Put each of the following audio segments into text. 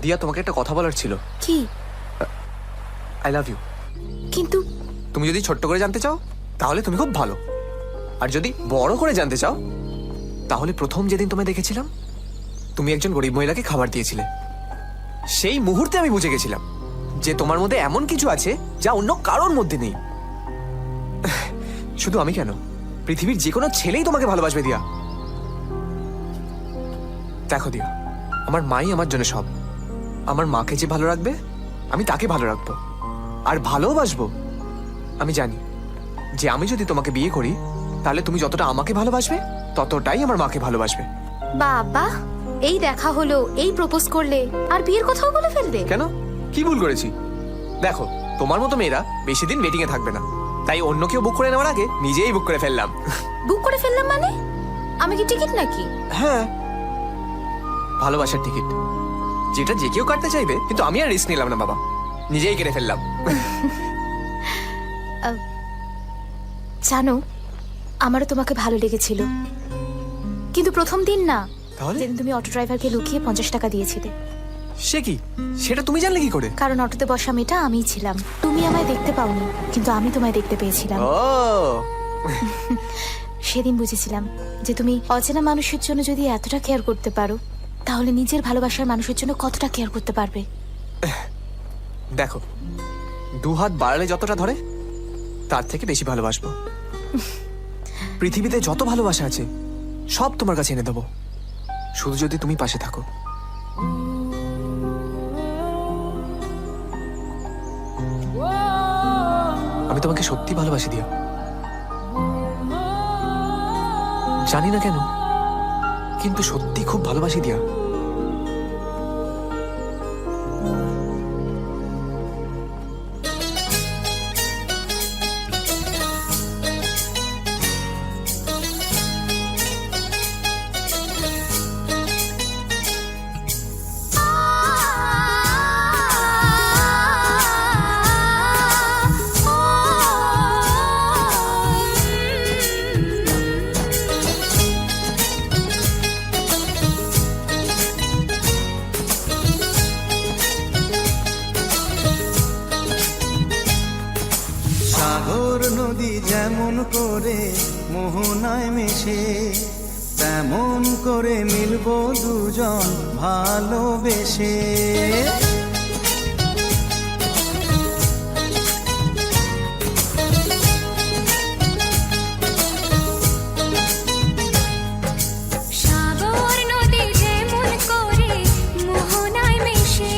দিয়া, তোমাকে একটা কথা বলার ছিল। কি? I love you. কিন্তু তুমি যদি ছোট্ট করে জানতে চাও তাহলে তুমি খুব ভালো, আর যদি বড় করে জানতে চাও তাহলে প্রথম যেদিন তোমায় দেখেছিলাম তুমি একজন গরিব মহিলাকে খাবার দিয়েছিলে। সেই মুহূর্তে আমি বুঝে গেছিলাম যে তোমার মধ্যে এমন কিছু আছে যা অন্য কারোর মধ্যে নেই। শুধু আমি কেন, পৃথিবীর যে কোনো ছেলেই তোমাকে ভালোবাসবে দিয়া। দেখো দিয়া, আমার মাই আমার জন্য সব। আমার মাকে যে ভালো রাখবে আমি তাকে ভালো রাখবো, আর ভালোবাসবো। আমি জানি যে আমি যদি তোমাকে বিয়ে করি তাহলে তুমি যতটা আমাকে ভালোবাসবে ততটাই আমার মাকে ভালোবাসবে। বাবা, এই দেখা হলো, এই প্রপোজ করলে আর বিয়ের কথাও বলে ফেলবে? কেন, কি ভুল করেছি? দেখো, তোমার মতো মেয়েরা বেশি দিন ওয়েটিং এ থাকবে না, তাই অন্য কেউ বুক করে নেওয়ার আগে নিজেই বুক করে ফেললাম। বুক করে ফেললাম মানে? আমি কি টিকিট নাকি? হ্যাঁ, ভালোবাসার টিকিট, যেটা যে কেউ কাটতে চাইবে, কিন্তু আমি আর রিস্ক নিলাম না বাবা, নিজেই কেটে ফেললাম। জানো, আমারও তোমাকে ভালো লেগেছিল, কিন্তু প্রথম দিন না, তাহলে? যেদিন তুমি অটো ড্রাইভারকে লুকিয়ে 50 টাকা দিয়েছিলে। সে কি, সেটা তুমি জানলে কি করে? কারণ অটোতে বসা মেয়েটা আমিই ছিলাম। তুমি আমায় দেখতে পাওনি, কিন্তু আমি তোমায় দেখতে পেয়েছিলাম। ও, সেদিন বুঝেছিলাম যে তুমি অচেনা মানুষের জন্য যদি এতটা কেয়ার করতে পারো, তাহলে নিজের ভালোবাসার মানুষের জন্য কতটা কেয়ার করতে পারবে। দেখো, দু হাত বাড়ালে যতটা ধরে তার থেকে বেশি ভালোবাসবো। পৃথিবীতে যত ভালোবাসা আছে সব তোমার কাছে এনে দেবো, শুধু যদি তুমি পাশে থাকো। আমি তোমাকে সত্যি ভালোবাসি দিয়া, জানি না কেন, কিন্তু সত্যি খুব ভালোবাসি দিয়া। সাগর নদী যেমন করে মোহনায় মেশে, তেমন করে মিলবো দুজন ভালোবেসে। সাগর নদী যেমন করে মোহনায় মেশে,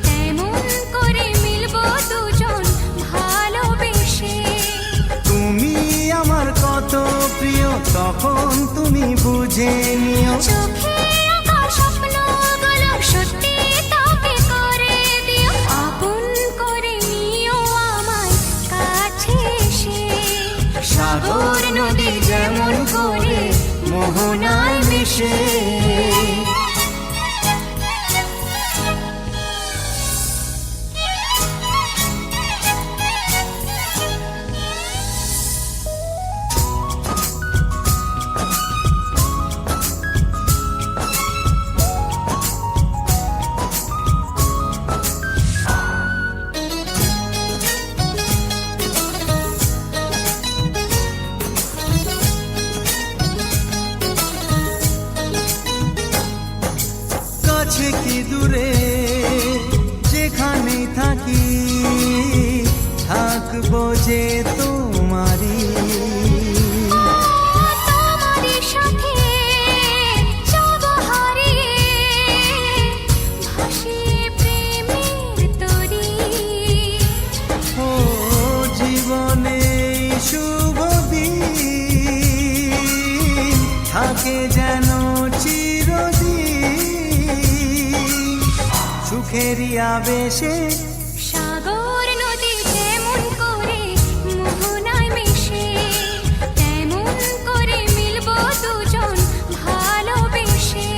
তেমন করে মিলবো দুজন ভালোবেসে। তুমি আমার কত প্রিয় তখন তুমি বুঝে নিও। চোখে আঁকা স্বপ্নগুলো সত্যি তবে করে দিও, আপন করে নিও আমায় কাছে এসে। সাগর নদী যেমন করে মোহনায় মিশে। কাছে কি দূরে যেখানে থাকি, থাকবো যে তোমারি। তোমারই সাথে যাব হারিয়ে, ভাসিয়ে প্রেমের তরী। ও জীবনে শুভ দিন থাকে যেন চিরদিন, সুখেরই আবেশে। সাগর নদী যেমন করে মোহনায় মিশে, তেমন করে মিলবো দুজন ভালোবেসে।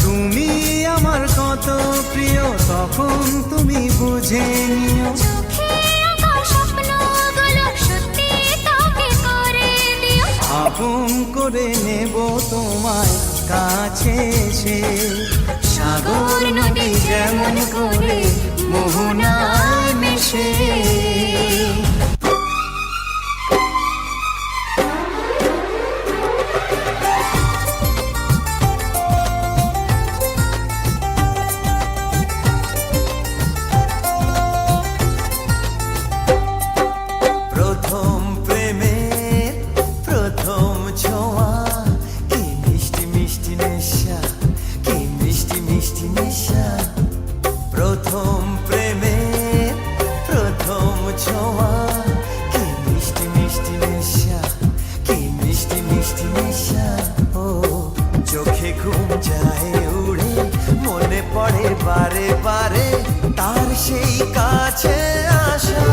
তুমি আমার কত প্রিয় তখন তুমি বুঝে নিও। চোখে আঁকা স্বপ্নগুলো সত্যি তবে করে দিও, আপন করে নেব তোমায় কাছে এসে। সাগর নদী যেমন করে মোহনায় মেশে। প্রথম প্রেমের প্রথম ছোঁয়া, কি মিষ্টি মিষ্টি নেশা, কি মিষ্টি মিষ্টি নেশা। প্রথম প্রেমের প্রথম ছোঁয়া, কি মিষ্টি মিষ্টি নেশা, কি মিষ্টি মিষ্টি নেশা। ও চোখে ঘুম যায় উড়ে, মনে পড়ে বারে বারে তার সেই কাছে আসা।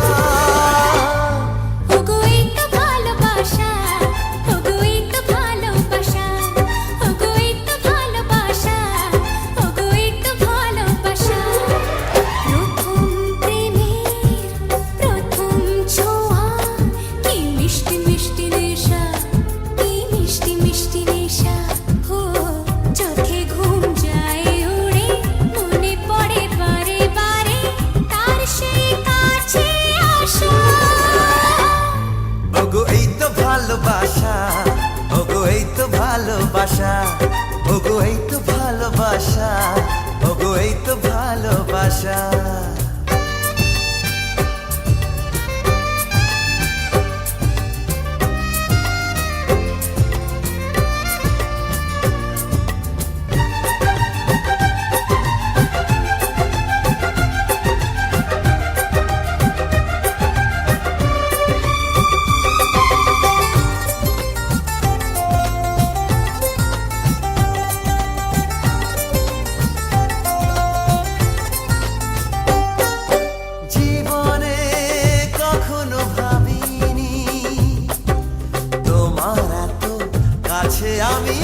ওগো এই তো ভালোবাসা, ওগো এই তো ভালোবাসা, ওগো এই তো ভালোবাসা, ওগো এই তো ভালোবাসা। প্রথম প্রেমের প্রথম ছোঁয়া, কি মিষ্টি মিষ্টি নেশা, কি মিষ্টি মিষ্টি নেশা। ও চোখে ঘুম যায় উড়ে, মনে পড়ে বারে বারে তার সেই কাছে আসা। ওগো এই তো ভালোবাসা, ওগো এই তো ভালোবাসা, ওগো এই তো ভালোবাসা, ওগো এই তো ভালোবাসা। জীবনে কখনো ভাবিনি তোমার এত কাছে আমি